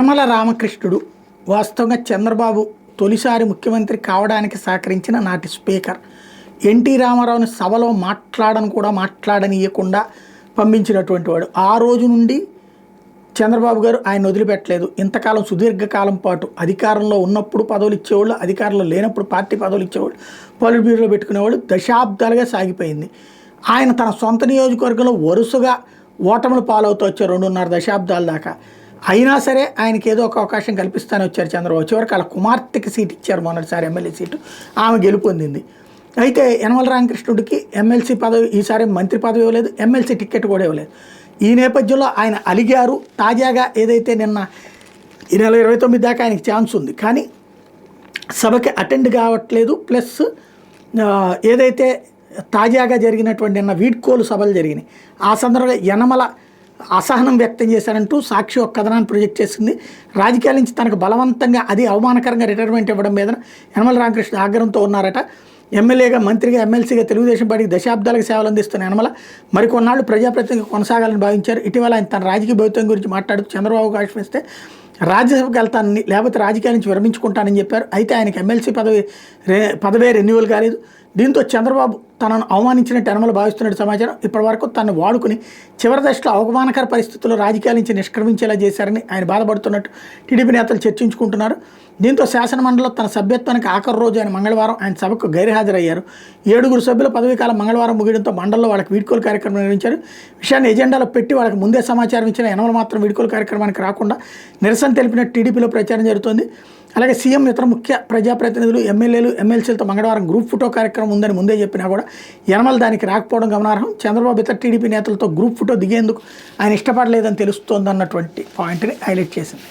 యనమల రామకృష్ణుడు వాస్తవంగా చంద్రబాబు తొలిసారి ముఖ్యమంత్రి కావడానికి సహకరించిన నాటి స్పీకర్. ఎన్టీ రామారావుని సభలో మాట్లాడనీయకుండా పంపించినటువంటి వాడు. ఆ రోజు నుండి చంద్రబాబు గారు ఆయన వదిలిపెట్టలేదు. ఇంతకాలం సుదీర్ఘకాలం పాటు అధికారంలో ఉన్నప్పుడు పదవులు ఇచ్చేవాళ్ళు, అధికారంలో లేనప్పుడు పార్టీ పదవులు ఇచ్చేవాళ్ళు, పొలిట్ బ్యూరోలో పెట్టుకునేవాళ్ళు. దశాబ్దాలుగా సాగిపోయింది. ఆయన తన సొంత నియోజకవర్గంలో వరుసగా ఓటములు పాలవుతూ వచ్చారు 2.5 దశాబ్దాల దాకా. అయినా సరే ఆయనకి ఏదో ఒక అవకాశం కల్పిస్తానే వచ్చారు చంద్రబాబు. చివరికి వాళ్ళ కుమార్తెకి సీట్ ఇచ్చారు మొన్నటిసారి, ఎమ్మెల్యే సీటు. ఆమె గెలుపొందింది. అయితే యనమల రామకృష్ణుడికి ఎమ్మెల్సీ పదవి, ఈసారి మంత్రి పదవి ఇవ్వలేదు, ఎమ్మెల్సీ టికెట్ కూడా ఇవ్వలేదు. ఈ నేపథ్యంలో ఆయన అలిగారు. తాజాగా ఏదైతే నిన్న ఈ నెల 29 దాకా ఆయనకి ఛాన్స్ ఉంది, కానీ సభకి అటెండ్ కావట్లేదు. ప్లస్ ఏదైతే తాజాగా జరిగినటువంటి నిన్న వీడ్కోలు సభలు జరిగినాయి, ఆ సందర్భంగా యనమల అసహనం వ్యక్తం చేశారంటూ సాక్షి ఒక కథనాన్ని ప్రొజెక్ట్ చేసింది. రాజకీయాల నుంచి తనకు బలవంతంగా, అది అవమానకరంగా రిటైర్మెంట్ ఇవ్వడం మీద యనమల రామకృష్ణ ఆగ్రహంతో ఉన్నారట. ఎమ్మెల్యేగా, మంత్రిగా, ఎమ్మెల్సీగా తెలుగుదేశం పార్టీకి దశాబ్దాలకు సేవలు అందిస్తున్న యనమల మరికొన్నాళ్ళు ప్రజాప్రతినిధిగా కొనసాగాలని భావించారు. ఇటీవల ఆయన తన రాజకీయ భవిత్వం గురించి మాట్లాడుతూ చంద్రబాబుకు ఆశ్రమిస్తే రాజ్యసభకు వెళ్తానని, లేకపోతే రాజకీయాల నుంచి విరమించుకుంటానని చెప్పారు. అయితే ఆయనకి ఎమ్మెల్సీ పదవే రెన్యువల్ కాలేదు. దీంతో చంద్రబాబు తనను అవమానించినట్టు యనమల భావిస్తున్నట్టు సమాచారం. ఇప్పటివరకు తనను వాడుకుని చివరి దశలో అవమానకర పరిస్థితుల్లో రాజకీయాల నుంచి నిష్క్రమించేలా చేశారని ఆయన బాధపడుతున్నట్టు టీడీపీ నేతలు చర్చించుకుంటున్నారు. దీంతో శాసనమండలిలో తన సభ్యత్వానికి ఆఖరి రోజు ఆయన మంగళవారం ఆయన సభకు గైర్హాజరయ్యారు. 7 సభ్యుల పదవీకాలం మంగళవారం ముగియడంతో మండలిలో వాళ్ళకి వీడ్కోలు కార్యక్రమం నిర్వహించారు. విషయాన్ని ఎజెండాలో పెట్టి వాళ్ళకి ముందే సమాచారం ఇచ్చిన యనమల మాత్రం వీడ్కోలు కార్యక్రమానికి రాకుండా నిరసన తెలిపినట్టు టీడీపీలో ప్రచారం జరుగుతోంది. అలాగే సీఎం, ఇతర ముఖ్య ప్రజాప్రతినిధులు, ఎమ్మెల్యేలు, ఎమ్మెల్సీలతో మంగళవారం గ్రూప్ ఫోటో కార్యక్రమం ఉందని ముందే చెప్పినా కూడా యనమల దానికి రాకపోవడం గమనార్హం. చంద్రబాబు ఇతర టీడీపీ నేతలతో గ్రూప్ ఫోటో దిగేందుకు ఆయన ఇష్టపడలేదని తెలుస్తోందన్నటువంటి పాయింట్ని హైలైట్ చేసింది.